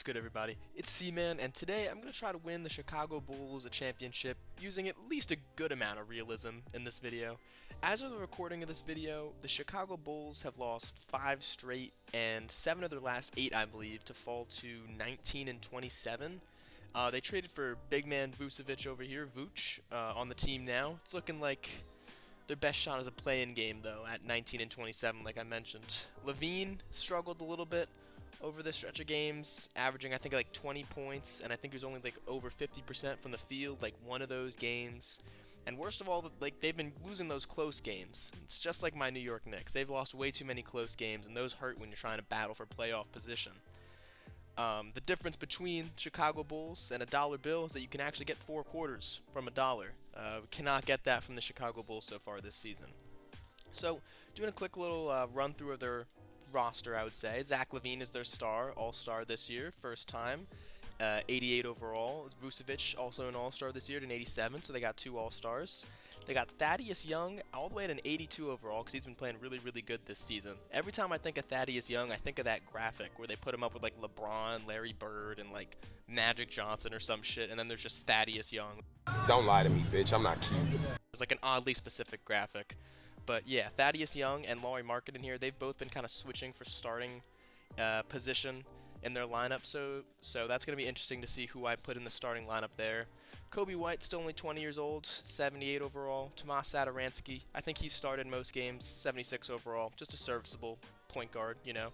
What's good, everybody? It's C-Man, and today I'm going to try to win the Chicago Bulls a championship using at least a good amount of realism in this video. As of the recording of this video, the Chicago Bulls have lost 5 straight and 7 of their last 8, I believe, to fall to 19 and 27. They traded for big man Vucevic over here, Vooch, on the team now. It's looking like their best shot is a play-in game, though, at 19 and 27, like I mentioned. Levine struggled a little bit over this stretch of games, averaging I think like 20 points, and I think he was only like over 50% from the field, like one of those games. And worst of all, like they've been losing those close games. It's just like my New York Knicks. They've lost way too many close games, and those hurt when you're trying to battle for playoff position. The difference between Chicago Bulls and a dollar bill is that you can actually get 4 quarters from a dollar. We cannot get that from the Chicago Bulls so far this season. So, doing a quick little run through of their roster, I would say. Zach LaVine is their star, all-star this year, first time. 88 overall. Vucevic, also an all-star this year, at an 87, so they got 2 all-stars. They got Thaddeus Young all the way at an 82 overall, because he's been playing really, really good this season. Every time I think of Thaddeus Young, I think of that graphic where they put him up with like LeBron, Larry Bird, and like Magic Johnson or some shit, and then there's just Thaddeus Young. Don't lie to me, bitch. I'm not cute. It's like an oddly specific graphic. But yeah, Thaddeus Young and Lauri Markkanen here, they've both been kind of switching for starting position in their lineup, so that's going to be interesting to see who I put in the starting lineup there. Kobe White, still only 20 years old, 78 overall. Tomas Satoransky, I think he's started most games, 76 overall, just a serviceable point guard, you know.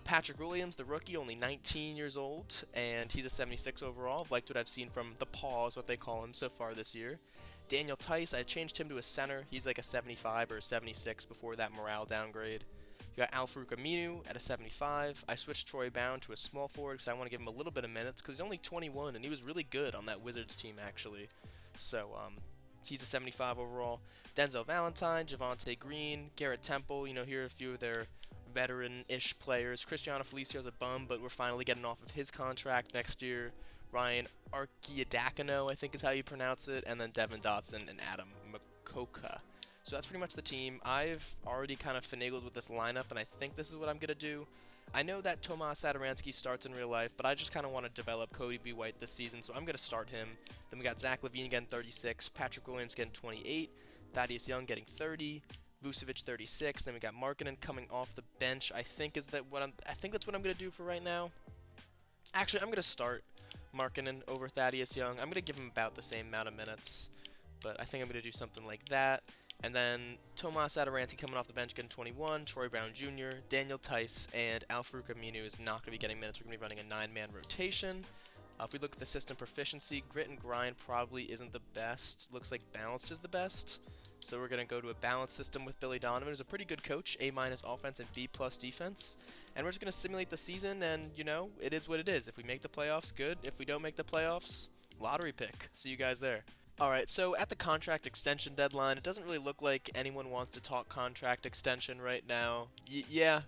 Patrick Williams, the rookie, only 19 years old, and he's a 76 overall. I've liked what I've seen from the Paw, is what they call him so far this year. Daniel Tice, I changed him to a center. He's like a 75 or a 76 before that morale downgrade. You got Al-Farouq Aminu at a 75. I switched Troy Brown to a small forward because I want to give him a little bit of minutes because he's only 21 and he was really good on that Wizards team actually. So he's a 75 overall. Denzel Valentine, Javonte Green, Garrett Temple. You know, here are a few of their veteran-ish players. Cristiano Felicio's a bum, but we're finally getting off of his contract next year. Ryan Arcidiacono, I think is how you pronounce it, and then Devin Dotson and Adam Makoka. So that's pretty much the team. I've already kind of finagled with this lineup, and I think this is what I'm going to do. I know that Tomas Satoransky starts in real life, but I just kind of want to develop Cody B. White this season, so I'm going to start him. Then we got Zach LaVine getting 36, Patrick Williams getting 28, Thaddeus Young getting 30, Vucevic 36. Then we got Markkanen coming off the bench. I think that's what I'm going to do for right now. Actually, I'm going to start Markkanen over Thaddeus Young. I'm going to give him about the same amount of minutes, but I think I'm going to do something like that. And then Tomas Satoransky coming off the bench getting 21, Troy Brown Jr., Daniel Tice, and Al-Farouq Aminu is not going to be getting minutes. We're going to be running a 9-man rotation. If we look at the system proficiency, grit and grind probably isn't the best. Looks like balanced is the best. So we're going to go to a balanced system with Billy Donovan, who's a pretty good coach, A- offense and B+ defense. And we're just going to simulate the season, and, you know, it is what it is. If we make the playoffs, good. If we don't make the playoffs, lottery pick. See you guys there. Alright, so at the contract extension deadline, it doesn't really look like anyone wants to talk contract extension right now. Yeah,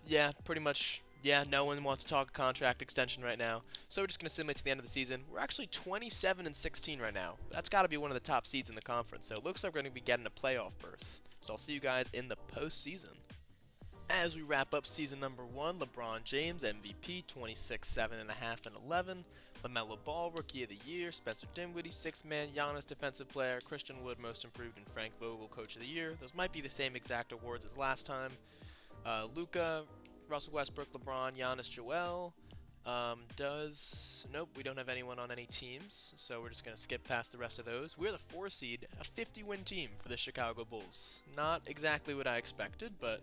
pretty much. Yeah, no one wants to talk contract extension right now. So we're just going to simulate to the end of the season. We're actually 27 and 16 right now. That's got to be one of the top seeds in the conference. So it looks like we're going to be getting a playoff berth. So I'll see you guys in the postseason. As we wrap up season number 1, LeBron James Mvp, 26, 7.5, and 11. LaMelo Ball, Rookie of the Year. Spencer Dinwiddie, 6-man. Giannis, Defensive Player. Christian Wood, Most Improved. And Frank Vogel, Coach of the Year. Those might be the same exact awards as last time. Luka, Russell Westbrook, LeBron, Giannis, Joel. Nope, we don't have anyone on any teams, so we're just going to skip past the rest of those. We're the 4 seed, a 50-win team for the Chicago Bulls. Not exactly what I expected, but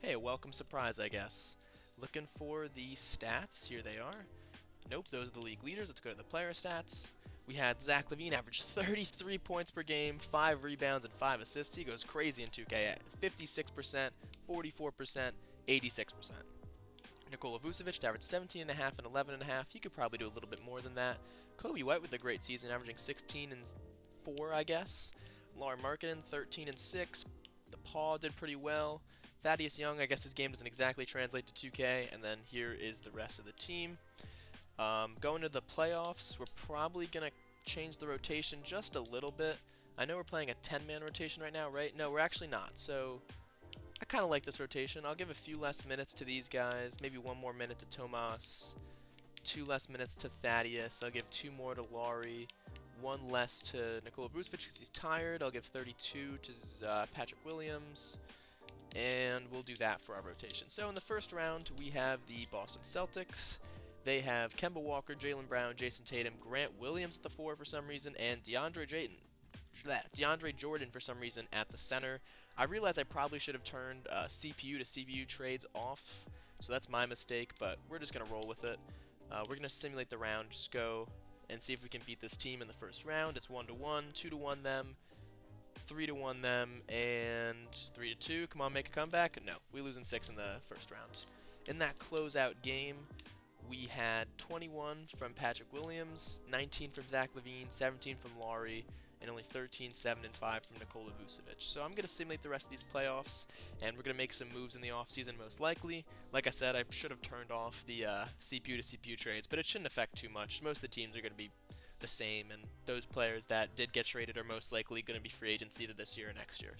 hey, a welcome surprise, I guess. Looking for the stats. Here they are. Nope, those are the league leaders. Let's go to the player stats. We had Zach LaVine average 33 points per game, 5 rebounds, and 5 assists. He goes crazy in 2K at 56%, 44%, 86%. Nikola Vucevic averaged 17.5 and 11.5. He could probably do a little bit more than that. Kobe White with a great season, averaging 16 and 4, I guess. Lauri Markkanen, 13 and 6. The Paw did pretty well. Thaddeus Young, I guess his game doesn't exactly translate to 2K. And then here is the rest of the team. Going to the playoffs, we're probably going to change the rotation just a little bit. I know we're playing a 10-man rotation right now, right? No, we're actually not. So I kind of like this rotation. I'll give a few less minutes to these guys, maybe one more minute to Tomas, 2 less minutes to Thaddeus. I'll give 2 more to Laurie. 1 less to Nikola Vucevic because he's tired. I'll give 32 to Patrick Williams. And we'll do that for our rotation. So in the first round, we have the Boston Celtics. They have Kemba Walker, Jaylen Brown, Jason Tatum, Grant Williams at the 4 for some reason, and DeAndre Jordan for some reason at the center. I realize I probably should have turned CPU to CPU trades off, so that's my mistake, but we're just going to roll with it. We're going to simulate the round, just go and see if we can beat this team in the first round. It's 1-1, 2-1 them, 3-1 them, and 3-2. Come on, make a comeback. No, we lose in 6 in the first round. In that closeout game, we had 21 from Patrick Williams, 19 from Zach LaVine, 17 from Laurie, and only 13, 7, and 5 from Nikola Vucevic. So I'm going to simulate the rest of these playoffs, and we're going to make some moves in the offseason most likely. Like I said, I should have turned off the CPU to CPU trades, but it shouldn't affect too much. Most of the teams are going to be the same, and those players that did get traded are most likely going to be free agents either this year or next year.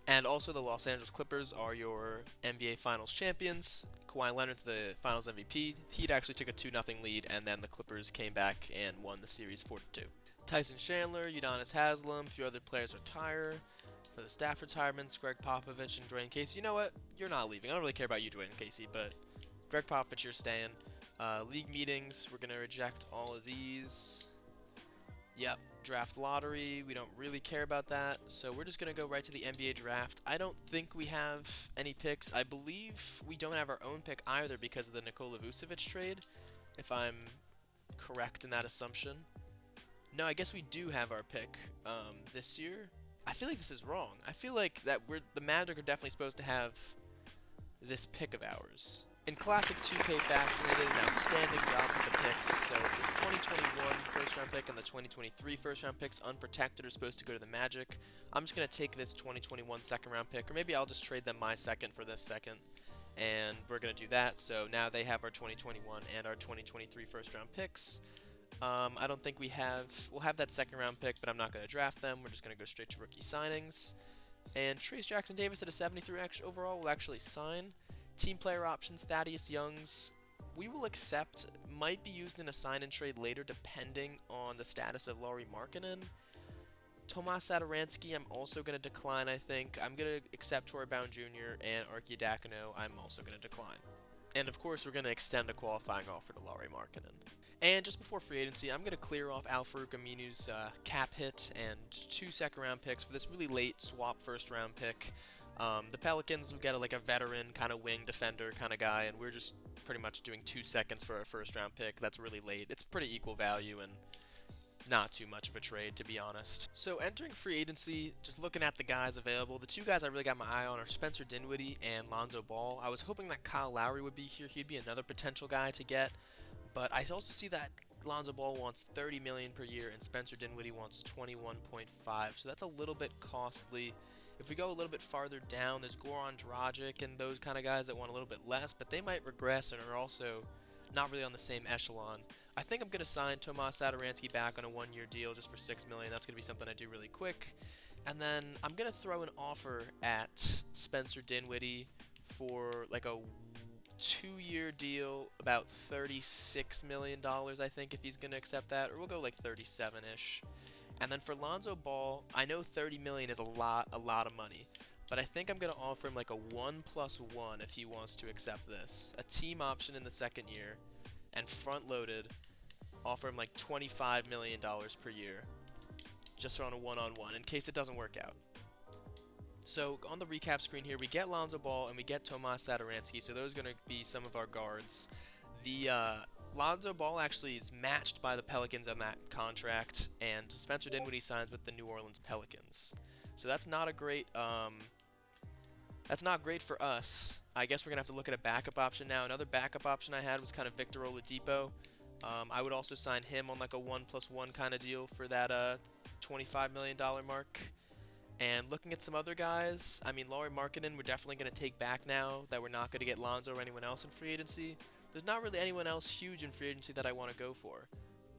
And also the Los Angeles Clippers are your NBA Finals champions. Kawhi Leonard's the Finals MVP. Heat actually took a 2-0 lead, and then the Clippers came back and won the series 4-2. Tyson Chandler, Udonis Haslem, a few other players retire. For the staff retirements, Greg Popovich and Dwayne Casey. You know what? You're not leaving. I don't really care about you, Dwayne Casey, but Greg Popovich, you're staying. League meetings, we're going to reject all of these. Yep, draft lottery, we don't really care about that, so we're just going to go right to the NBA draft. I don't think we have any picks. I believe we don't have our own pick either because of the Nikola Vucevic trade, if I'm correct in that assumption. No, I guess we do have our pick this year. I feel like this is wrong. I feel like that the Magic are definitely supposed to have this pick of ours. In classic 2K fashion, they did an outstanding job with the picks. So this 2021 first-round pick and the 2023 first-round picks, unprotected, are supposed to go to the Magic. I'm just going to take this 2021 second-round pick, or maybe I'll just trade them my second for this second, and we're going to do that. So now they have our 2021 and our 2023 first-round picks. I don't think we'll have that second-round pick, but I'm not going to draft them. We're just going to go straight to rookie signings. And Trace Jackson Davis at a 73 overall will actually sign. Team player options, Thaddeus Youngs, we will accept, might be used in a sign and trade later depending on the status of Lauri Markkanen. Tomas Satoransky, I'm also going to decline, I think. I'm going to accept Troy Brown Jr. and Archie Diacono, I'm also going to decline. And of course, we're going to extend a qualifying offer to Lauri Markkanen. And just before free agency, I'm going to clear off Al-Farouq Aminu's cap hit and 2 second-round picks for this really late swap first-round pick. The Pelicans, we've got a veteran kind of wing defender kind of guy, and we're just pretty much doing 2 seconds for our first-round pick. That's really late. It's pretty equal value and not too much of a trade, to be honest. So entering free agency, just looking at the guys available, the 2 guys I really got my eye on are Spencer Dinwiddie and Lonzo Ball. I was hoping that Kyle Lowry would be here. He'd be another potential guy to get. But I also see that Lonzo Ball wants $30 million per year and Spencer Dinwiddie wants $21.5, so that's a little bit costly. If we go a little bit farther down, there's Goran Dragic and those kind of guys that want a little bit less, but they might regress and are also not really on the same echelon. I think I'm going to sign Tomas Satoransky back on a 1-year deal just for $6 million. That's going to be something I do really quick. And then I'm going to throw an offer at Spencer Dinwiddie for like a 2-year deal, about $36 million, I think, if he's going to accept that, or we'll go like 37-ish. And then for Lonzo Ball, I know $30 million is a lot of money, but I think I'm going to offer him like a 1+1 if he wants to accept this. A team option in the second year, and front-loaded, offer him like $25 million per year, just on a one-on-one, in case it doesn't work out. So on the recap screen here, we get Lonzo Ball and we get Tomas Satoransky, so those are going to be some of our guards. The Lonzo Ball actually is matched by the Pelicans on that contract, and Spencer Dinwiddie signs with the New Orleans Pelicans. So that's not a great, that's not great for us. I guess we're gonna have to look at a backup option now. Another backup option I had was kind of Victor Oladipo. I would also sign him on like a 1+1 kind of deal for that $25 million mark. And looking at some other guys, I mean, Lauri Markkanen we're definitely going to take back now that we're not going to get Lonzo or anyone else in free agency. There's not really anyone else huge in free agency that I want to go for.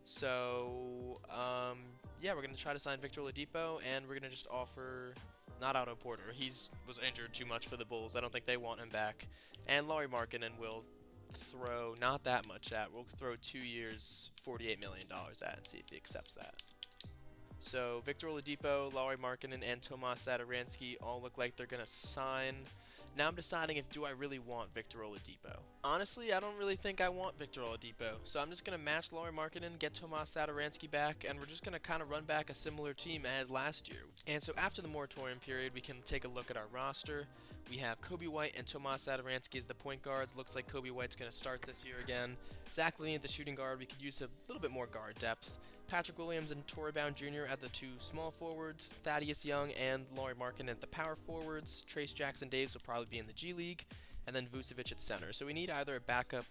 So, yeah, we're going to try to sign Victor Oladipo, and we're going to just offer, not Otto Porter. He was injured too much for the Bulls. I don't think they want him back. And Lauri Markkanen will throw not that much at. We'll throw 2 years, $48 million at and see if he accepts that. So Victor Oladipo, Lauri Markkanen, and Tomas Satoransky all look like they're going to sign. Now I'm deciding if do I really want Victor Oladipo. Honestly, I don't really think I want Victor Oladipo, so I'm just going to match Lauri Markkanen, get Tomas Satoransky back, and we're just going to kind of run back a similar team as last year. And so after the moratorium period, we can take a look at our roster. We have Kobe White and Tomas Satoransky as the point guards. Looks like Kobe White's going to start this year again. Zach LaVine at the shooting guard. We could use a little bit more guard depth. Patrick Williams and Torrey Brown Jr. at the 2 small forwards, Thaddeus Young and Lauri Markkanen at the power forwards, Trace Jackson-Davis will probably be in the G League, and then Vucevic at center. So we need either a backup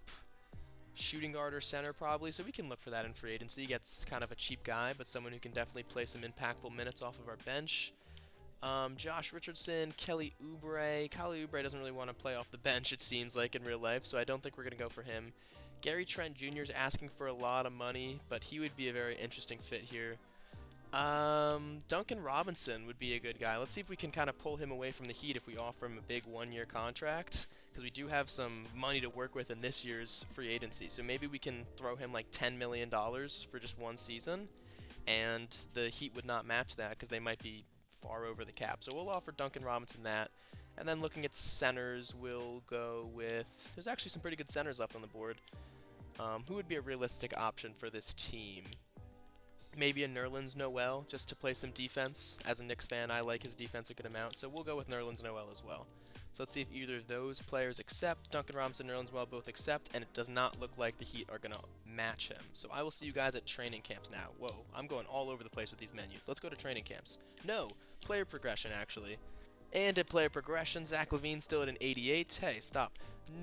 shooting guard or center probably, so we can look for that in free agency. Gets kind of a cheap guy, but someone who can definitely play some impactful minutes off of our bench. Josh Richardson, Kelly Oubre. Kelly Oubre doesn't really want to play off the bench, it seems like, in real life, so I don't think we're going to go for him. Gary Trent Jr. is asking for a lot of money, but he would be a very interesting fit here. Duncan Robinson would be a good guy. Let's see if we can kind of pull him away from the Heat if we offer him a big 1-year contract, because we do have some money to work with in this year's free agency. So maybe we can throw him like $10 million for just 1 season, and the Heat would not match that because they might be far over the cap. So we'll offer Duncan Robinson that. And then looking at centers, we'll go with... There's actually some pretty good centers left on the board. Who would be a realistic option for this team? Maybe a Nerlens Noel, just to play some defense. As a Knicks fan, I like his defense a good amount, so we'll go with Nerlens Noel as well. So let's see if either of those players accept. Duncan Robinson and Nerlens Noel both accept, and it does not look like the Heat are going to match him. So I will see you guys at training camps now. Whoa, I'm going all over the place with these menus. Let's go to training camps. No, player progression, actually. And at player progression, Zach LaVine still at an 88. Hey, stop.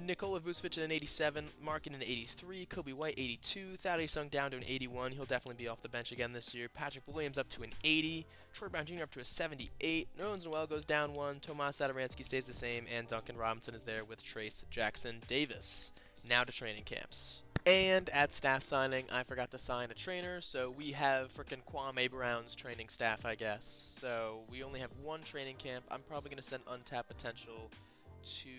Nikola Vucevic at an 87, Markkanen an 83, Kobe White 82, Thaddeus Young down to an 81. He'll definitely be off the bench again this year. Patrick Williams up to an 80, Troy Brown Jr. up to a 78, Nerlens Noel goes down 1, Tomas Satoransky stays the same, and Duncan Robinson is there with Trace Jackson-Davis. Now to training camps. And at staff signing, I forgot to sign a trainer, so we have frickin' Kwame Brown's training staff, I guess. So we only have 1 training camp. I'm probably going to send untapped potential to,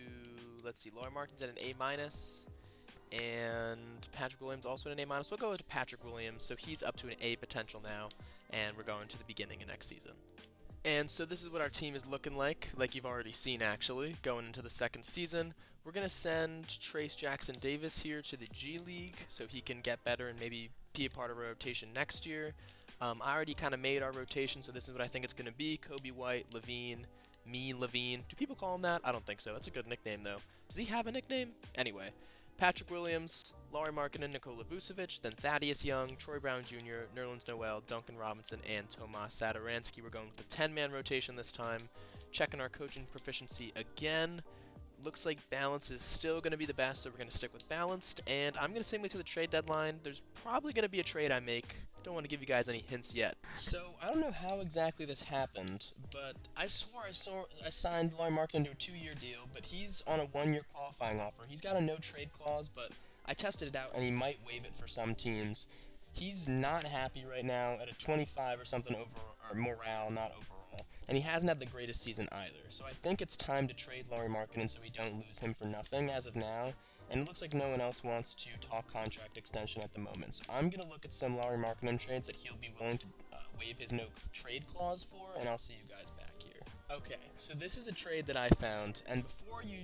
let's see, Lauri Markkanen's at an A-, and Patrick Williams also at an A-. We'll go with Patrick Williams, so he's up to an A potential now, and we're going to the beginning of next season. And so this is what our team is looking like you've already seen actually, going into the 2nd season. We're going to send Trace Jackson-Davis here to the G League so he can get better and maybe be a part of our rotation next year. I already kind of made our rotation, so this is what I think it's going to be. Kobe White, LaVine, me, LaVine. Do people call him that? I don't think so. That's a good nickname, though. Does he have a nickname? Anyway, Patrick Williams, Lauri Markkanen, Nikola Vucevic, then Thaddeus Young, Troy Brown Jr., Nerlens Noel, Duncan Robinson, and Tomas Satoransky. We're going with a 10-man rotation this time. Checking our coaching proficiency again. Looks like balance is still going to be the best, so we're going to stick with balanced. And I'm going to segue to the trade deadline. There's probably going to be a trade I make. Don't want to give you guys any hints yet. So, I don't know how exactly this happened, but I swore I signed Lauri Markkanen to a 2-year deal, but he's on a 1-year qualifying offer. He's got a no-trade clause, but I tested it out, and he might waive it for some teams. He's not happy right now at a 25 or something over, or morale, not overall. And he hasn't had the greatest season either. So I think it's time to trade Lauri Markkanen so we don't lose him for nothing as of now. And it looks like no one else wants to talk contract extension at the moment. So I'm going to look at some Lauri Markkanen trades that he'll be willing to waive his no-trade clause for, and I'll see you guys back here. Okay, so this is a trade that I found, and before you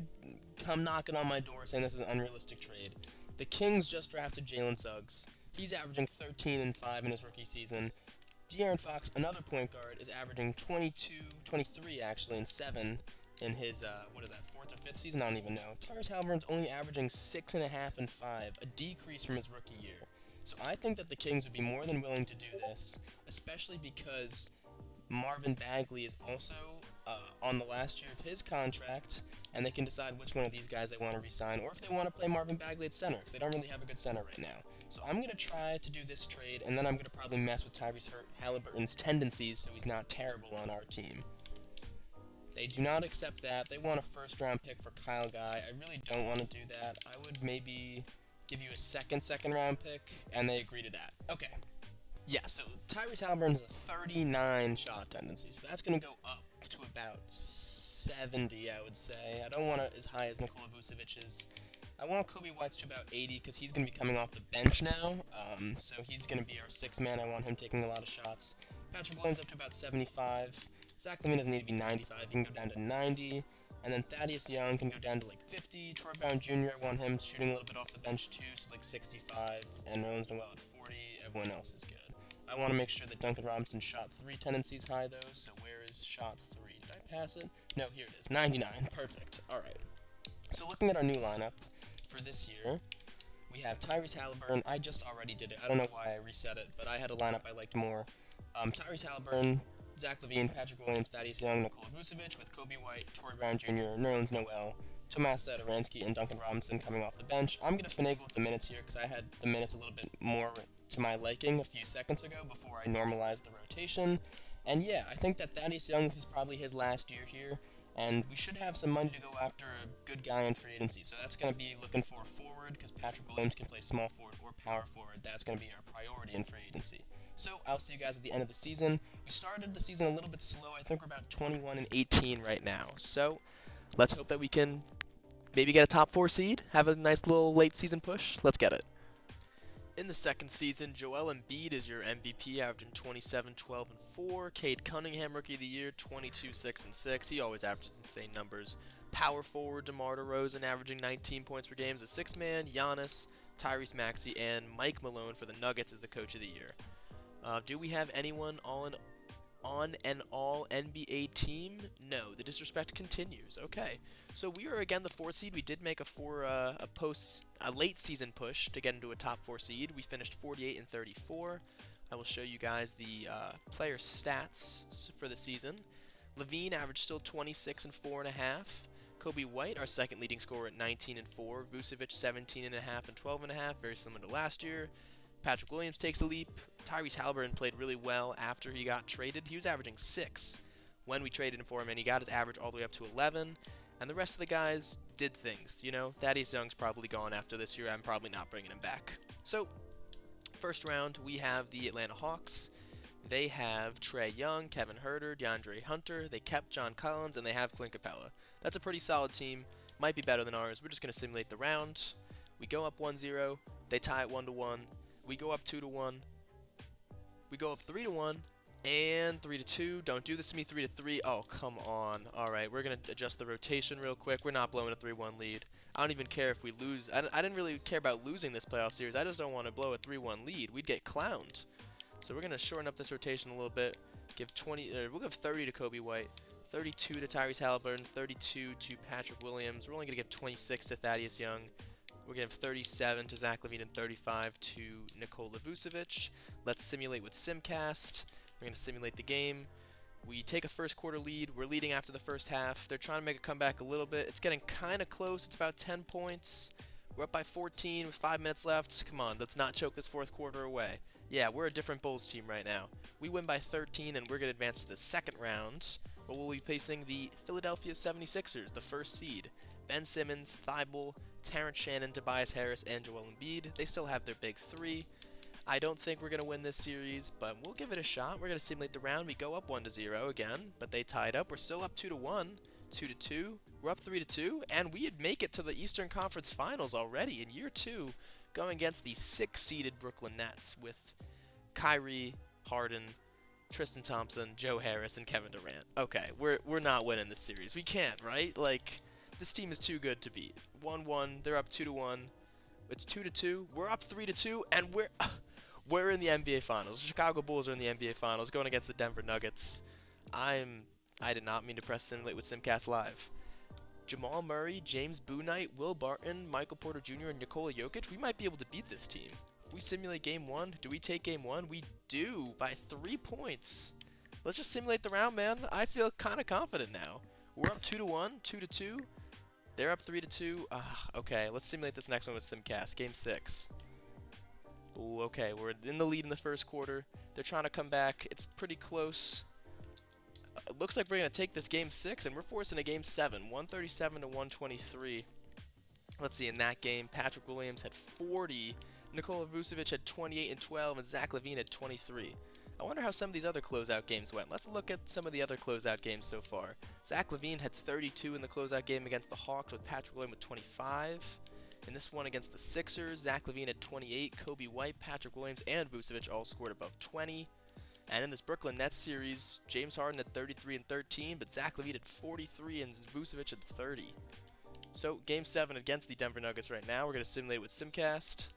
come knocking on my door saying this is an unrealistic trade, the Kings just drafted Jalen Suggs. He's averaging 13 and 5 in his rookie season. De'Aaron Fox, another point guard, is averaging 23 actually, and 7 in his, 4th or 5th season? I don't even know. Tyrese Halliburton's only averaging 6.5 and 5, a decrease from his rookie year. So I think that the Kings would be more than willing to do this, especially because Marvin Bagley is also on the last year of his contract, and they can decide which one of these guys they want to re-sign, or if they want to play Marvin Bagley at center, because they don't really have a good center right now. So I'm going to try to do this trade, and then I'm going to probably mess with Tyrese Halliburton's tendencies so he's not terrible on our team. They do not accept that. They want a first-round pick for Kyle Guy. I really don't want to do that. I would maybe give you a second-round pick, and they agree to that. Okay. Yeah, so Tyrese Halliburton has a 39 shot tendency, so that's going to go up to about 70, I would say. I don't want it as high as Nikola Vucevic's I want Kobe White's to about 80 because he's going to be coming off the bench now. So he's going to be our sixth man. I want him taking a lot of shots. Patrick Williams up to about 75. Zach LaVine doesn't need to be 95. He can go down to 90. And then Thaddeus Young can go down to like 50. Troy Brown Jr., I want him shooting a little bit off the bench too, so like 65. And Nerlens Noel at 40. Everyone else is good. I want to make sure that Duncan Robinson shot 3 tendencies high though, so where is shot 3? Did I pass it? No, here it is. 99. Perfect. Alright. So looking at our new lineup for this year, we have Tyrese Halliburton. I just already did it. I don't know why I reset it, but I had a lineup I liked more. Tyrese Halliburton, Zach LaVine, Patrick Williams, Thaddeus Young, Nikola Vucevic, with Kobe White, Troy Brown Jr., Nerlens Noel, Tomas Satoransky, and Duncan Robinson coming off the bench. I'm going to finagle with the minutes here because I had the minutes a little bit more to my liking a few seconds ago before I normalized the rotation. And yeah, I think that Thaddeus Young, this is probably his last year here, and we should have some money to go after a good guy in free agency. So that's going to be looking for a forward because Patrick Williams can play small forward or power forward. That's going to be our priority in free agency. So I'll see you guys at the end of the season. We started the season a little bit slow. I think we're about 21 and 18 right now. So let's hope that we can maybe get a top 4 seed, have a nice little late season push. Let's get it. In the second season, Joel Embiid is your MVP, averaging 27, 12, and 4. Cade Cunningham, Rookie of the Year, 22, 6, and 6. He always averages insane numbers. Power forward, DeMar DeRozan, averaging 19 points per game as a 6-man. Giannis, Tyrese Maxey, and Mike Malone for the Nuggets as the Coach of the Year. Do we have anyone on an all NBA team? No, the disrespect continues. Okay, so we are again the 4th seed. We did make a late season push to get into a top 4 seed. We finished 48 and 34. I will show you guys the player stats for the season. LaVine averaged still 26 and 4.5. Kobe White, our second leading scorer at 19 and 4. Vucevic 17 and a half and 12 and a half, very similar to last year. Patrick Williams takes a leap. Tyrese Halliburton played really well after he got traded. He was averaging 6 when we traded him for him, and he got his average all the way up to 11. And the rest of the guys did things. You know, Thaddeus Young's probably gone after this year. I'm probably not bringing him back. So, first round, we have the Atlanta Hawks. They have Trae Young, Kevin Huerter, DeAndre Hunter. They kept John Collins, and they have Clint Capella. That's a pretty solid team. Might be better than ours. We're just going to simulate the round. We go up 1-0. They tie it 1-1. We go up 2-1. We go up 3-1 and 3-2. Don't do this to me. 3-3. Oh, come on. All right, we're gonna adjust the rotation real quick. We're not blowing a 3-1 lead. I don't even care if we lose. I didn't really care about losing this playoff series. I just don't want to blow a 3-1 lead. We'd get clowned. So we're gonna shorten up this rotation a little bit. Give 20. We'll give 30 to Kobe White, 32 to Tyrese Halliburton, 32 to Patrick Williams. We're only gonna give 26 to Thaddeus Young. We're going to have 37 to Zach LaVine and 35 to Nikola Vucevic. Let's simulate with Simcast. We're going to simulate the game. We take a first quarter lead. We're leading after the first half. They're trying to make a comeback a little bit. It's getting kind of close. It's about 10 points. We're up by 14 with 5 minutes left. Come on, let's not choke this fourth quarter away. Yeah, we're a different Bulls team right now. We win by 13, and we're going to advance to the second round, where we'll be facing the Philadelphia 76ers, the first seed. Ben Simmons, Thibault, Terrence Shannon, Tobias Harris, and Joel Embiid. They still have their big 3. I don't think we're going to win this series, but we'll give it a shot. We're going to simulate the round. We go up 1-0 again, but they tied up. We're still up 2-1, 2-2. We're up 3-2, and we'd make it to the Eastern Conference Finals already in year 2, going against the 6-seeded Brooklyn Nets with Kyrie, Harden, Tristan Thompson, Joe Harris, and Kevin Durant. Okay, we're not winning this series. We can't, right? Like, this team is too good to beat. 1-1, they're up 2-1. It's 2-2. We're up 3-2, and we're in the NBA Finals. The Chicago Bulls are in the NBA Finals, going against the Denver Nuggets. I did not mean to press simulate with Simcast Live. Jamal Murray, James Bouknight, Will Barton, Michael Porter Jr., and Nikola Jokic. We might be able to beat this team. If we simulate Game 1, do we take Game 1? We do, by 3 points. Let's just simulate the round, man. I feel kind of confident now. We're up 2-1, 2-2. They're up 3-2. Okay, let's simulate this next one with Simcast. Game 6. Ooh, okay, we're in the lead in the first quarter. They're trying to come back. It's pretty close. It looks like we're going to take this Game 6, and we're forcing a Game 7. 137 to 123. Let's see, in that game, Patrick Williams had 40. Nikola Vucevic had 28 and 12, and Zach LaVine had 23. I wonder how some of these other closeout games went. Let's look at some of the other closeout games so far. Zach LaVine had 32 in the closeout game against the Hawks, with Patrick Williams with 25. In this one against the Sixers, Zach LaVine had 28, Kobe White, Patrick Williams, and Vucevic all scored above 20. And in this Brooklyn Nets series, James Harden had 33 and 13, but Zach LaVine had 43 and Vucevic had 30. So, Game 7 against the Denver Nuggets right now. We're going to simulate with Simcast.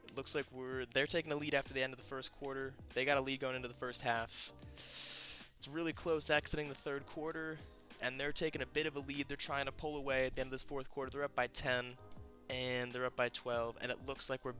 It looks like they're taking a lead after the end of the first quarter. They got a lead going into the first half. It's really close exiting the third quarter, and they're taking a bit of a lead. They're trying to pull away at the end of this fourth quarter. They're up by 10, and they're up by 12, and it looks like we're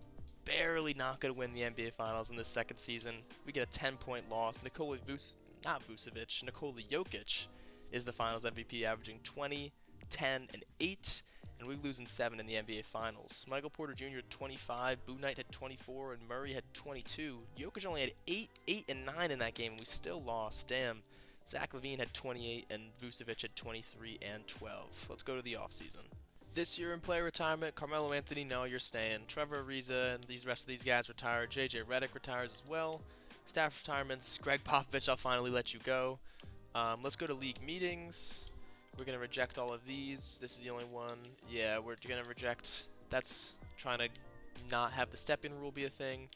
barely not going to win the NBA Finals in this second season. We get a 10-point loss. Nikola Jokic is the Finals MVP, averaging 20, 10, and 8, and we lose in 7 in the NBA Finals. Michael Porter Jr. had 25, Boo Knight had 24, and Murray had 22. Jokic only had 8, and 9 in that game, and we still lost. Damn. Zach LaVine had 28, and Vucevic had 23 and 12. Let's go to the offseason. This year in player retirement, Carmelo Anthony, no, you're staying. Trevor Ariza and the rest of these guys retire. JJ Redick retires as well. Staff retirements, Greg Popovich, I'll finally let you go. Let's go to league meetings. We're going to reject all of these. This is the only one. Yeah, we're going to reject. That's trying to not have the step-in rule be a thing.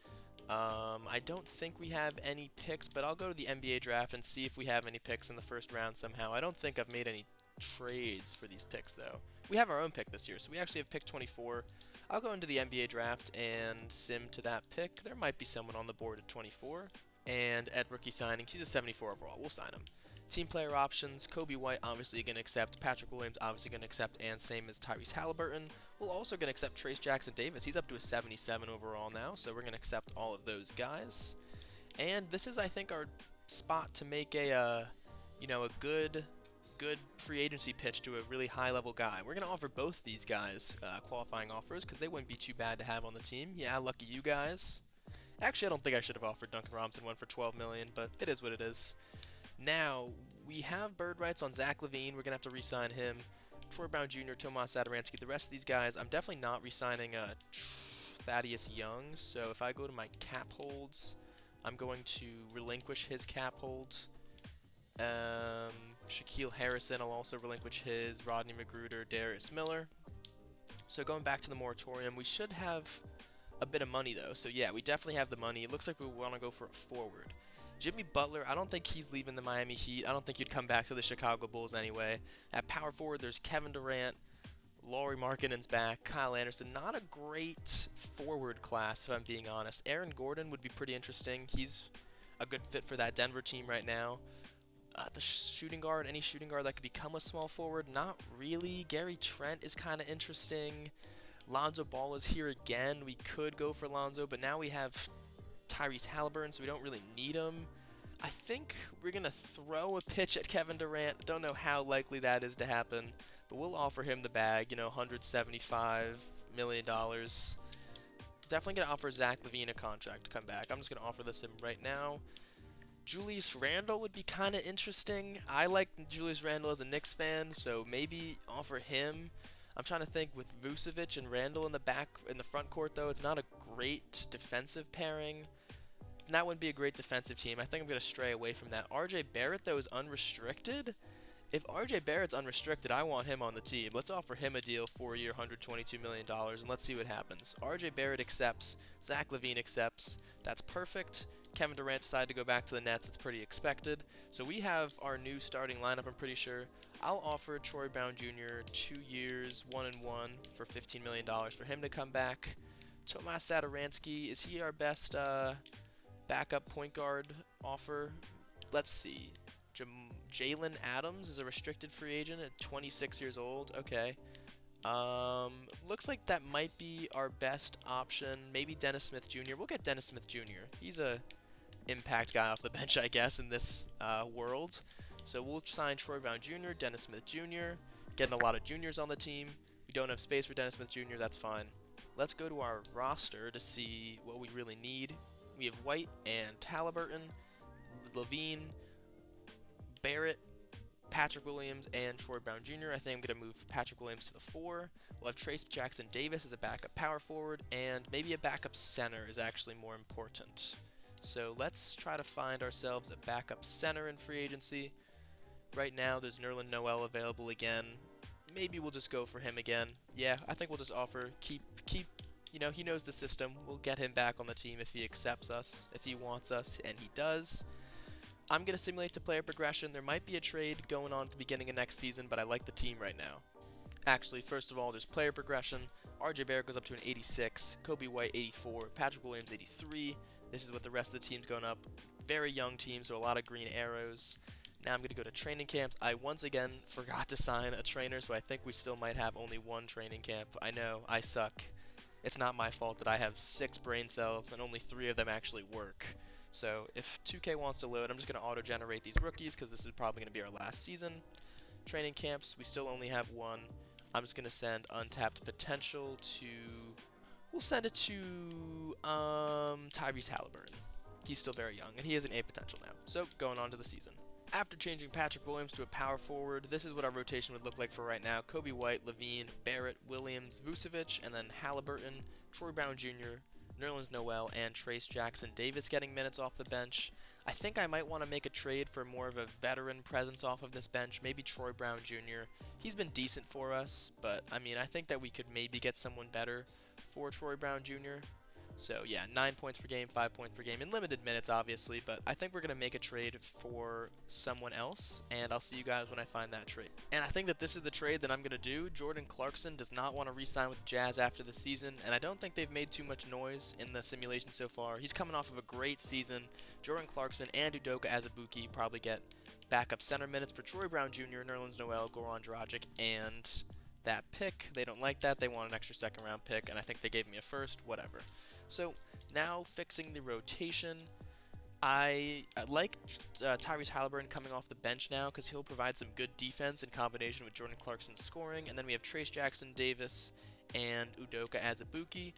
I don't think we have any picks, but I'll go to the NBA draft and see if we have any picks in the first round somehow. I don't think I've made any trades for these picks, though. We have our own pick this year, so we actually have pick 24. I'll go into the NBA draft and sim to that pick. There might be someone on the board at 24. And at rookie signings, he's a 74 overall. We'll sign him. Team player options, Kobe White obviously going to accept, Patrick Williams obviously going to accept, and same as Tyrese Halliburton. We're also going to accept Trace Jackson Davis. He's up to a 77 overall now, so we're going to accept all of those guys. And this is, I think, our spot to make a good free agency pitch to a really high-level guy. We're going to offer both these guys qualifying offers because they wouldn't be too bad to have on the team. Yeah, lucky you guys. Actually, I don't think I should have offered Duncan Robinson one for $12 million, but it is what it is. Now, we have bird rights on Zach LaVine. We're going to have to re-sign him. Troy Brown Jr., Tomas Satoransky, the rest of these guys. I'm definitely not re-signing Thaddeus Young, so if I go to my cap holds, I'm going to relinquish his cap hold. Shaquille Harrison, I'll also relinquish his. Rodney McGruder, Darius Miller. So going back to the moratorium, we should have a bit of money, though. So yeah, we definitely have the money. It looks like we want to go for a forward. Jimmy Butler, I don't think he's leaving the Miami Heat. I don't think he'd come back to the Chicago Bulls anyway. At power forward, there's Kevin Durant. Lauri Markkanen's back. Kyle Anderson. Not a great forward class, if I'm being honest. Aaron Gordon would be pretty interesting. He's a good fit for that Denver team right now. The shooting guard, any shooting guard that could become a small forward, not really. Gary Trent is kind of interesting. Lonzo Ball is here again. We could go for Lonzo, but now we have Tyrese Halliburton, so we don't really need him. I think we're going to throw a pitch at Kevin Durant. Don't know how likely that is to happen, but we'll offer him the bag, $175 million. Definitely going to offer Zach LaVine a contract to come back. I'm just going to offer this him right now. Julius Randle would be kind of interesting. I like Julius Randle as a Knicks fan, so maybe offer him. I'm trying to think with Vucevic and Randle in the front court, though. It's not a great defensive pairing. That wouldn't be a great defensive team. I think I'm going to stray away from that. RJ Barrett, though, is unrestricted. If RJ Barrett's unrestricted, I want him on the team. Let's offer him a deal, 4-year, $122 million, and let's see what happens. RJ Barrett accepts. Zach LaVine accepts. That's perfect. Kevin Durant decided to go back to the Nets. It's pretty expected. So we have our new starting lineup, I'm pretty sure. I'll offer Troy Brown Jr. 2 years, 1-1 for $15 million for him to come back. Tomas Satoransky, is he our best backup point guard offer? Let's see. Jalen Adams is a restricted free agent at 26 years old. Okay. Looks like that might be our best option. Maybe Dennis Smith Jr. We'll get Dennis Smith Jr. He's a impact guy off the bench, I guess, in this world. So we'll sign Troy Brown Jr., Dennis Smith Jr., getting a lot of juniors on the team. We don't have space for Dennis Smith Jr., that's fine. Let's go to our roster to see what we really need. We have White and Halliburton, LaVine, Barrett, Patrick Williams, and Troy Brown Jr. I think I'm going to move Patrick Williams to the 4. We'll have Trace Jackson Davis as a backup power forward, and maybe a backup center is actually more important. So let's try to find ourselves a backup center in free agency. Right now, there's Nerlens Noel available again. maybe we'll just go for him again. Yeah, I think we'll just offer, keep, you know, he knows the system. We'll get him back on the team if he accepts us, if he wants us, and he does. I'm going to simulate to player progression. There might be a trade going on at the beginning of next season, but I like the team right now. Actually, first of all, there's player progression. RJ Barrett goes up to an 86, Kobe White 84, Patrick Williams 83. This is what the rest of the team's going up. Very young team, so a lot of green arrows. Now I'm going to go to training camps. I once again forgot to sign a trainer, so I think we still might have only one training camp. I know, I suck. It's not my fault that I have 6 brain cells and only 3 of them actually work. So if 2K wants to load, I'm just going to auto-generate these rookies because this is probably going to be our last season. Training camps, we still only have one. I'm just going to send Untapped Potential to... We'll send it to Tyrese Halliburton. He's still very young, and he has an A potential now. So, going on to the season. After changing Patrick Williams to a power forward, this is what our rotation would look like for right now. Kobe White, Levine, Barrett, Williams, Vucevic, and then Halliburton, Troy Brown Jr., Nerlens Noel, and Trace Jackson Davis getting minutes off the bench. I think I might want to make a trade for more of a veteran presence off of this bench, maybe Troy Brown Jr. He's been decent for us, but I mean, I think that we could maybe get someone better for Troy Brown Jr. So yeah, 9 points per game, 5 points per game, in limited minutes obviously, but I think we're going to make a trade for someone else, and I'll see you guys when I find that trade. And I think that this is the trade that I'm going to do. Jordan Clarkson does not want to re-sign with the Jazz after the season, and I don't think they've made too much noise in the simulation so far. He's coming off of a great season. Jordan Clarkson and Udoka Azubuike probably get backup center minutes for Troy Brown Jr., Nerlens Noel, Goran Dragic, and that pick. They don't like that. They want an extra second round pick, and I think they gave me a first, whatever. So now fixing the rotation, I like Tyrese Halliburton coming off the bench now because he'll provide some good defense in combination with Jordan Clarkson's scoring. And then we have Trace Jackson Davis and Udoka Azubuike.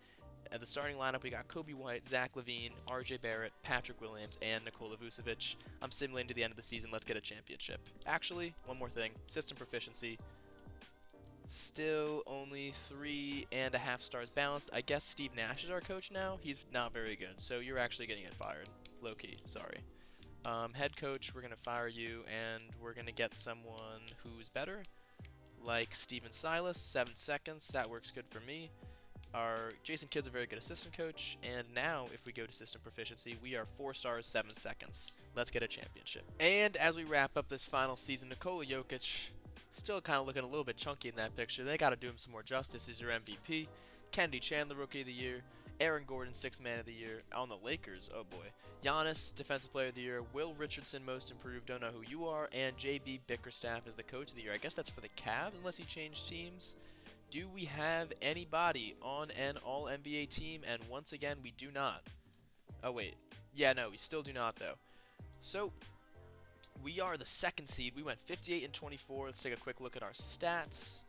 At the starting lineup, we got Kobe White, Zach LaVine, RJ Barrett, Patrick Williams, and Nikola Vucevic. I'm simulating to the end of the season. Let's get a championship. Actually, one more thing. System proficiency. Still only 3.5 stars balanced. I guess Steve Nash is our coach now. He's not very good, so you're actually going to get fired. Low-key, sorry. Head coach, we're going to fire you, and we're going to get someone who's better, like Steven Silas, 7 seconds. That works good for me. Our Jason Kidd's a very good assistant coach, and now if we go to system proficiency, we are 4 stars, 7 seconds. Let's get a championship. And as we wrap up this final season, Nikola Jokic, still kind of looking a little bit chunky in that picture. They got to do him some more justice. He's your MVP. Kennedy Chandler, Rookie of the Year. Aaron Gordon, 6th Man of the Year. On the Lakers, oh boy. Giannis, Defensive Player of the Year. Will Richardson, Most Improved, don't know who you are. And JB Bickerstaff is the Coach of the Year. I guess that's for the Cavs, unless he changed teams. Do we have anybody on an All-NBA team? And once again, we do not. Oh, wait. Yeah, no, we still do not, though. So, we are the 2nd seed. We went 58 and 24. Let's take a quick look at our stats.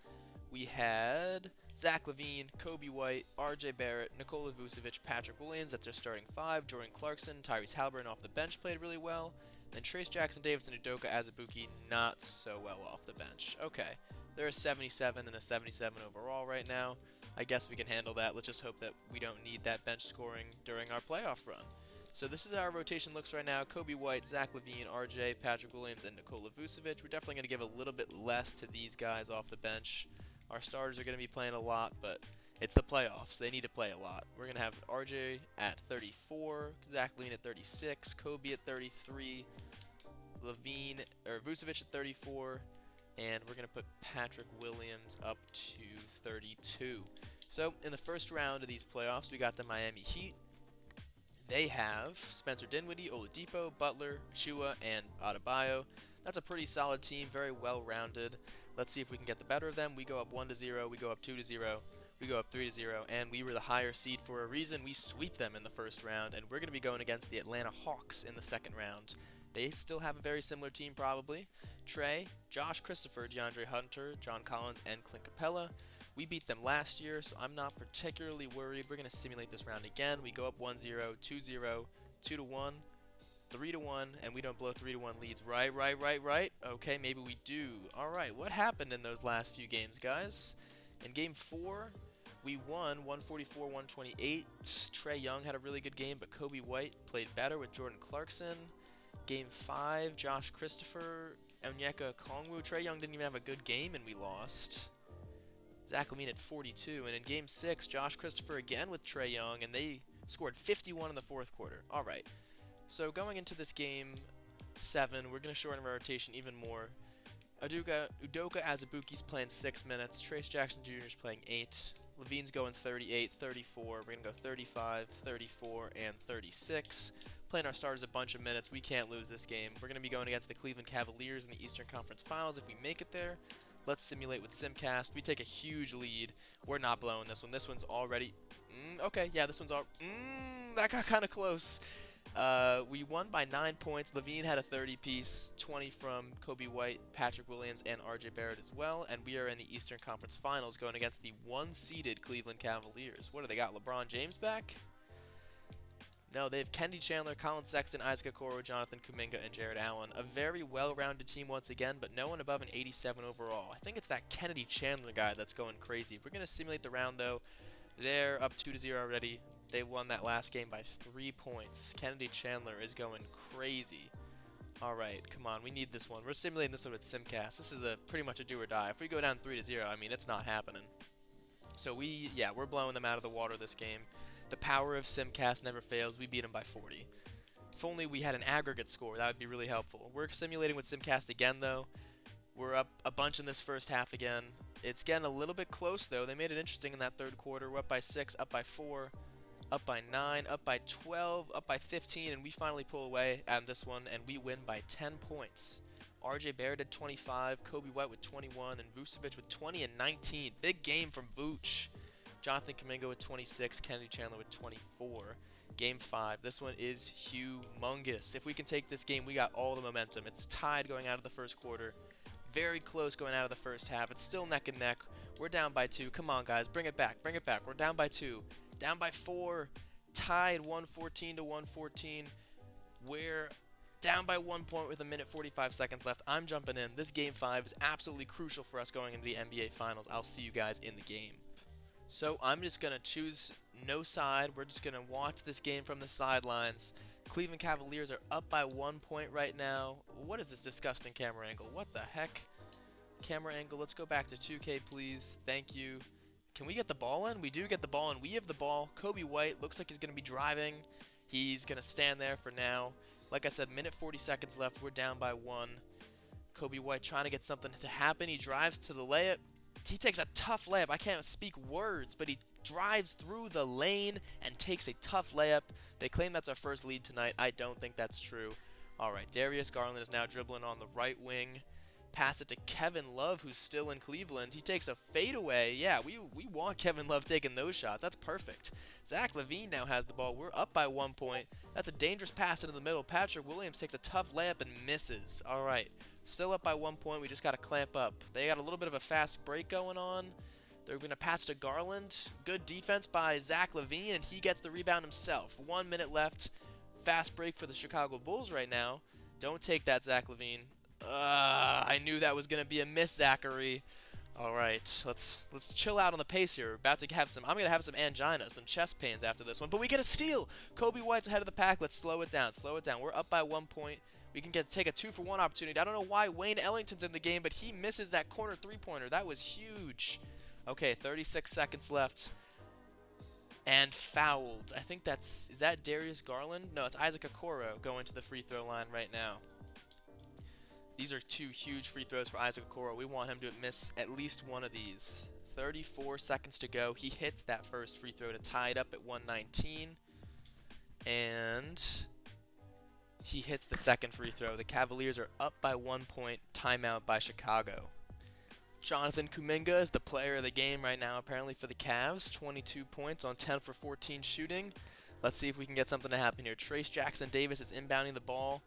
We had Zach LaVine, Kobe White, RJ Barrett, Nikola Vucevic, Patrick Williams. That's our starting 5. Jordan Clarkson, Tyrese Halliburton off the bench played really well. Then Trace Jackson Davis and Udoka Azubuike not so well off the bench. Okay, they're a 77 and a 77 overall right now. I guess we can handle that. Let's just hope that we don't need that bench scoring during our playoff run. So this is how our rotation looks right now. Kobe White, Zach LaVine, RJ, Patrick Williams, and Nikola Vucevic. We're definitely going to give a little bit less to these guys off the bench. Our starters are going to be playing a lot, but it's the playoffs. They need to play a lot. We're going to have RJ at 34, Zach LaVine at 36, Kobe at 33, Vucevic at 34, and we're going to put Patrick Williams up to 32. So in the first round of these playoffs, we got the Miami Heat. They have Spencer Dinwiddie, Oladipo, Butler, Chua, and Adebayo. That's a pretty solid team, very well-rounded. Let's see if we can get the better of them. We go up 1-0, we go up 2-0, we go up 3-0, and we were the higher seed for a reason. We sweep them in the first round, and we're going to be going against the Atlanta Hawks in the second round. They still have a very similar team, probably. Trey, Josh Christopher, DeAndre Hunter, John Collins, and Clint Capella. We beat them last year, so I'm not particularly worried. We're going to simulate this round again. We go up 1-0, 2-0, 2-1, 3-1, and we don't blow 3-1 leads. Right. Okay, maybe we do. All right, what happened in those last few games, guys? In Game 4, we won 144-128. Trae Young had a really good game, but Kobe White played better with Jordan Clarkson. Game 5, Josh Christopher, Onyeka Okongwu. Trae Young didn't even have a good game, and we lost. Zach LaVine had 42. And in Game 6, Josh Christopher again with Trae Young, and they scored 51 in the fourth quarter. All right. So going into this Game 7, we're going to shorten our rotation even more. Udoka Azubuike's playing 6 minutes. Trace Jackson Jr. is playing 8. LaVine's going 38, 34. We're going to go 35, 34, and 36. Playing our starters a bunch of minutes. We can't lose this game. We're going to be going against the Cleveland Cavaliers in the Eastern Conference Finals if we make it there. Let's simulate with Simcast. We take a huge lead. We're not blowing this one. This one's already... okay, yeah, this one's all... that got kind of close. We won by 9 points. LaVine had a 30-piece, 20 from Kobe White, Patrick Williams, and RJ Barrett as well. And we are in the Eastern Conference Finals going against the one-seeded Cleveland Cavaliers. What do they got? LeBron James back? No, they have Kennedy Chandler, Colin Sexton, Isaac Okoro, Jonathan Kuminga, and Jared Allen. A very well-rounded team once again, but no one above an 87 overall. I think it's that Kennedy Chandler guy that's going crazy. We're going to simulate the round, though. They're up 2-0 already. They won that last game by 3 points. Kennedy Chandler is going crazy. All right, come on. We need this one. We're simulating this one with Simcast. This is pretty much a do or die. If we go down 3-0, I mean, it's not happening. So we're blowing them out of the water this game. The power of Simcast never fails. We beat them by 40. If only we had an aggregate score, that would be really helpful. We're simulating with Simcast again, though. We're up a bunch in this first half again. It's getting a little bit close, though. They made it interesting in that third quarter. We're up by 6, up by 4, up by 9, up by 12, up by 15, and we finally pull away on this one, and we win by 10 points. RJ Barrett at 25, Kobe White with 21, and Vucevic with 20 and 19. Big game from Vooch. Jonathan Kuminga with 26, Kennedy Chandler with 24. Game 5. This one is humongous. If we can take this game, we got all the momentum. It's tied going out of the first quarter. Very close going out of the first half. It's still neck and neck. We're down by 2. Come on, guys. Bring it back. Bring it back. We're down by 2. Down by 4. Tied 114 to 114. We're down by 1 point with 1:45 seconds left. I'm jumping in. This Game 5 is absolutely crucial for us going into the NBA Finals. I'll see you guys in the game. So I'm just going to choose no side. We're just going to watch this game from the sidelines. Cleveland Cavaliers are up by 1 point right now. What is this disgusting camera angle? What the heck? Camera angle. Let's go back to 2K, please. Thank you. Can we get the ball in? We do get the ball in. We have the ball. Kobe White looks like he's going to be driving. He's going to stand there for now. Like I said, 1:40 seconds left. We're down by 1. Kobe White trying to get something to happen. He drives to the layup. He takes a tough layup. I can't speak words, but he drives through the lane and takes a tough layup. They claim that's our first lead tonight. I don't think that's true. All right, Darius Garland is now dribbling on the right wing. Pass it to Kevin Love, who's still in Cleveland. He takes a fadeaway. Yeah, we want Kevin Love taking those shots. That's perfect. Zach LaVine now has the ball. We're up by 1 point. That's a dangerous pass into the middle. Patrick Williams takes a tough layup and misses. All right, still up by 1 point. We just got to clamp up. They got a little bit of a fast break going on. They're going to pass to Garland. Good defense by Zach LaVine, and he gets the rebound himself. 1 minute left. Fast break for the Chicago Bulls right now. Don't take that, Zach LaVine. I knew that was going to be a miss, Zachary. All right, let's chill out on the pace here. I'm going to have some angina, some chest pains after this one, but we get a steal. Kobe White's ahead of the pack. Let's slow it down. Slow it down. We're up by 1 point. We can take a 2-for-1 opportunity. I don't know why Wayne Ellington's in the game, but he misses that corner three-pointer. That was huge. Okay, 36 seconds left. And fouled. I think is that Darius Garland? No, it's Isaac Okoro going to the free throw line right now. These are 2 huge free throws for Isaac Okoro. We want him to miss at least one of these. 34 seconds to go. He hits that first free throw to tie it up at 119. And he hits the second free throw. The Cavaliers are up by 1 point. Timeout by Chicago. Jonathan Kuminga is the player of the game right now, apparently, for the Cavs. 22 points on 10 for 14 shooting. Let's see if we can get something to happen here. Trace Jackson Davis is inbounding the ball.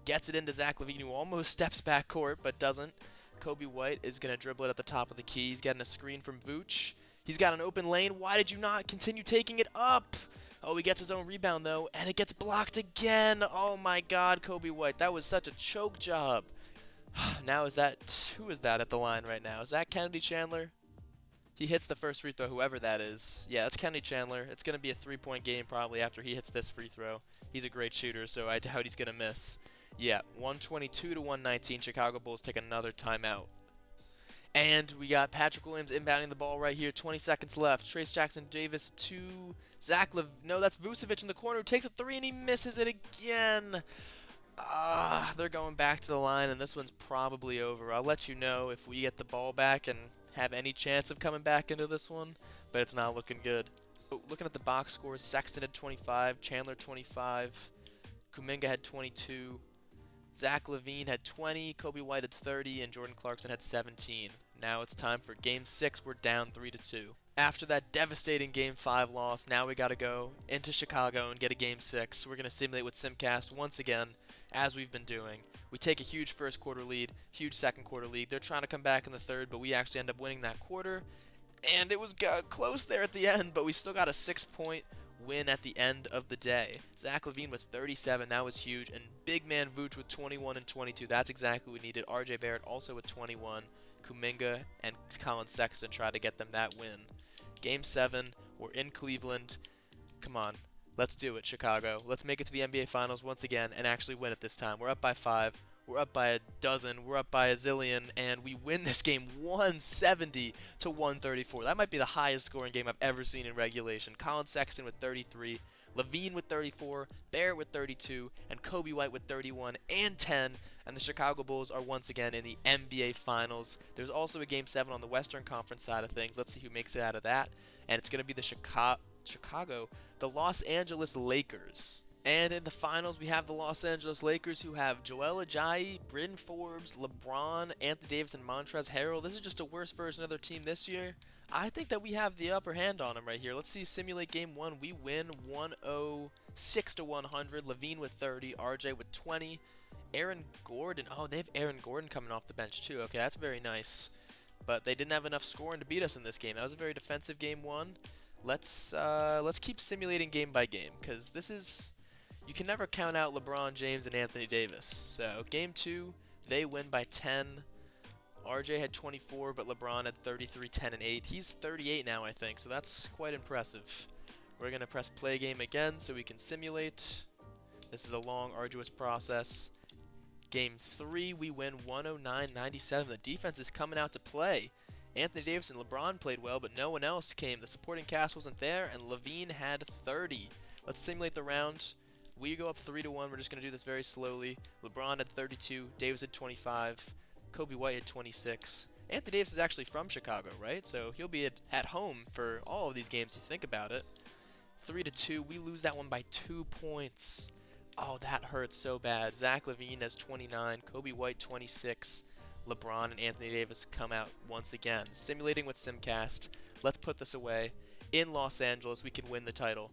Gets it into Zach LaVine, who almost steps back court, but doesn't. Kobe White is going to dribble it at the top of the key. He's getting a screen from Vooch. He's got an open lane. Why did you not continue taking it up? Oh, he gets his own rebound, though, and it gets blocked again. Oh, my God, Kobe White. That was such a choke job. Now who is that at the line right now? Is that Kennedy Chandler? He hits the first free throw, whoever that is. Yeah, that's Kennedy Chandler. It's going to be a 3-point game probably after he hits this free throw. He's a great shooter, so I doubt he's going to miss. Yeah, 122 to 119. Chicago Bulls take another timeout. And we got Patrick Williams inbounding the ball right here. 20 seconds left. Trace Jackson Davis to Zach No, that's Vucevic in the corner who takes a three and he misses it again. They're going back to the line, and this one's probably over. I'll let you know if we get the ball back and have any chance of coming back into this one, but it's not looking good. Looking at the box scores, Sexton had 25, Chandler 25, Kuminga had 22, Zach LaVine had 20, Kobe White had 30, and Jordan Clarkson had 17. Now it's time for Game 6. We're down 3-2. After that devastating Game 5 loss, now we got to go into Chicago and get a Game 6. We're going to simulate with Simcast once again, as we've been doing. We take a huge first quarter lead, huge second quarter lead. They're trying to come back in the third, but we actually end up winning that quarter. And it was close there at the end, but we still got a 6-point win at the end of the day. Zach LaVine with 37, that was huge. And big man Vooch with 21 and 22. That's exactly what we needed. RJ Barrett also with 21. Kuminga and Colin Sexton try to get them that win. Game 7, we're in Cleveland. Come on, let's do it, Chicago. Let's make it to the NBA Finals once again and actually win it this time. We're up by 5. We're up by a dozen. We're up by a zillion, and we win this game 170 to 134. That might be the highest scoring game I've ever seen in regulation. Colin Sexton with 33, LaVine with 34, Barrett with 32, and Kobe White with 31 and 10. And the Chicago Bulls are once again in the NBA Finals. There's also a Game 7 on the Western Conference side of things. Let's see who makes it out of that. And it's going to be the Los Angeles Lakers. And in the finals, we have the Los Angeles Lakers, who have Joel Ajayi, Bryn Forbes, LeBron, Anthony Davis, and Montrezl Harrell. This is just a worse version of their team this year. I think that we have the upper hand on them right here. Let's see, simulate Game 1. We win 106 to 100. LaVine with 30, RJ with 20, Aaron Gordon. Oh, they have Aaron Gordon coming off the bench too. Okay, that's very nice. But they didn't have enough scoring to beat us in this game. That was a very defensive Game 1. Let's keep simulating game by game, because this is... You can never count out LeBron James and Anthony Davis. So, Game 2, they win by 10. RJ had 24, but LeBron had 33, 10, and 8. He's 38 now, I think, so that's quite impressive. We're going to press play game again so we can simulate. This is a long, arduous process. Game 3, we win 109-97. The defense is coming out to play. Anthony Davis and LeBron played well, but no one else came. The supporting cast wasn't there, and LaVine had 30. Let's simulate the round. We go up 3-1. We're just going to do this very slowly. LeBron had 32. Davis had 25. Kobe White had 26. Anthony Davis is actually from Chicago, right? So he'll be at home for all of these games, you think about it. 3-2. We lose that one by 2 points. Oh, that hurts so bad. Zach LaVine has 29. Kobe White 26. LeBron and Anthony Davis come out once again. Simulating with Simcast. Let's put this away. In Los Angeles, we can win the title.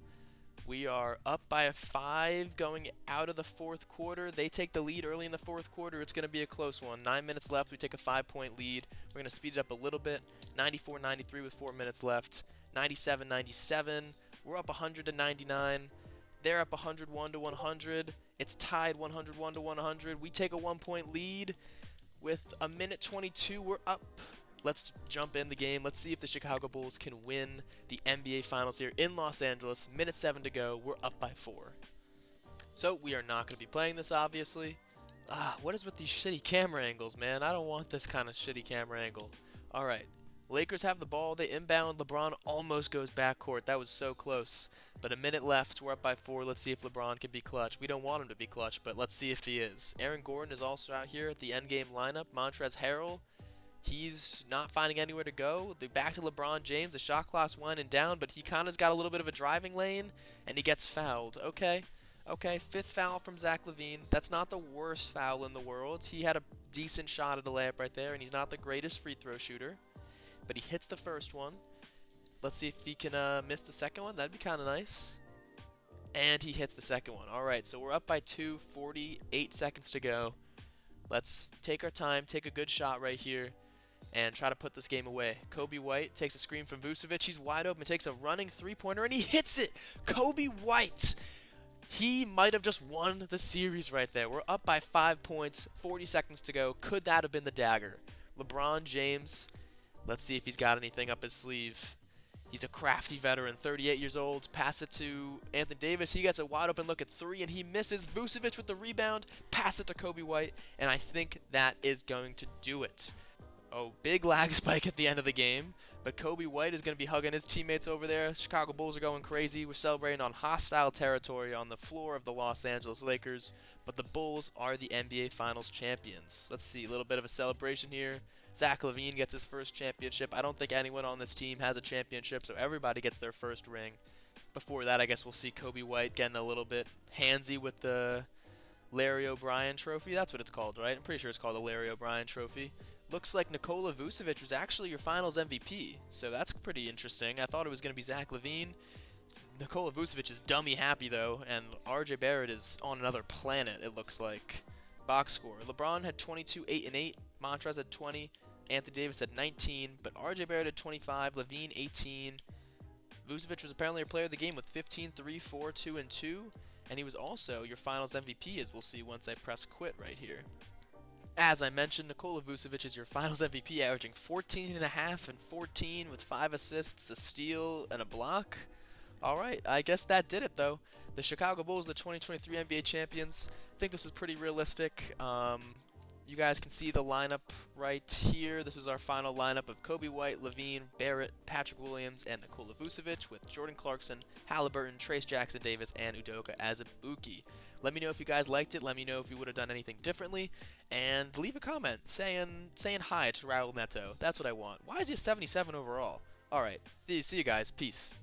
We are up by a 5 going out of the fourth quarter. They take the lead early in the fourth quarter. It's going to be a close one. 9 minutes left. We take a 5-point lead. We're going to speed it up a little bit. 94-93 with 4 minutes left. 97-97. We're up 100-99. They're up 101-100. It's tied 101-100. We take a 1-point lead. With a minute 22, we're up. Let's jump in the game. Let's see if the Chicago Bulls can win the NBA Finals here in Los Angeles. Minute 7 to go. We're up by 4. So we are not going to be playing this, obviously. What is with these shitty camera angles, man? I don't want this kind of shitty camera angle. All right. Lakers have the ball. They inbound. LeBron almost goes backcourt. That was so close. But a minute left. We're up by 4. Let's see if LeBron can be clutch. We don't want him to be clutch, but let's see if he is. Aaron Gordon is also out here at the endgame lineup. Montrezl Harrell. He's not finding anywhere to go. They're back to LeBron James. The shot clock's winding down, but he kind of's got a little bit of a driving lane, and he gets fouled. Okay, 5th foul from Zach LaVine. That's not the worst foul in the world. He had a decent shot at a layup right there, and he's not the greatest free throw shooter, but he hits the first one. Let's see if he can miss the second one. That'd be kind of nice. And he hits the second one. All right, so we're up by 2, 48 seconds to go. Let's take our time, take a good shot right here, and try to put this game away. Kobe White takes a screen from Vucevic. He's wide open, takes a running three-pointer, and he hits it! Kobe White! He might have just won the series right there. We're up by 5 points, 40 seconds to go. Could that have been the dagger? LeBron James, let's see if he's got anything up his sleeve. He's a crafty veteran, 38 years old. Pass it to Anthony Davis. He gets a wide open look at 3, and he misses. Vucevic with the rebound. Pass it to Kobe White, and I think that is going to do it. Oh, big lag spike at the end of the game. But Kobe White is going to be hugging his teammates over there. Chicago Bulls are going crazy. We're celebrating on hostile territory on the floor of the Los Angeles Lakers. But the Bulls are the NBA Finals champions. Let's see, a little bit of a celebration here. Zach LaVine gets his first championship. I don't think anyone on this team has a championship, so everybody gets their first ring. Before that, I guess we'll see Kobe White getting a little bit handsy with the Larry O'Brien trophy. That's what it's called, right? I'm pretty sure it's called the Larry O'Brien trophy. Looks like Nikola Vucevic was actually your finals MVP, so that's pretty interesting. I thought it was going to be Zach LaVine. Nikola Vucevic is dummy happy, though, and RJ Barrett is on another planet, it looks like. Box score. LeBron had 22, 8, and 8. Montrez had 20. Anthony Davis had 19, but RJ Barrett had 25. LaVine, 18. Vucevic was apparently a player of the game with 15, 3, 4, 2, and 2. And he was also your finals MVP, as we'll see once I press quit right here. As I mentioned, Nikola Vucevic is your finals MVP, averaging 14.5 and 14 with 5 assists, a steal, and a block. Alright, I guess that did it, though. The Chicago Bulls, the 2023 NBA champions. I think this was pretty realistic. You guys can see the lineup right here. This is our final lineup of Kobe White, LaVine, Barrett, Patrick Williams, and Nikola Vucevic, with Jordan Clarkson, Halliburton, Trace Jackson Davis, and Udoka as a Buki. Let me know if you guys liked it. Let me know if you would have done anything differently. And leave a comment saying hi to Raul Neto. That's what I want. Why is he a 77 overall? Alright, see you guys. Peace.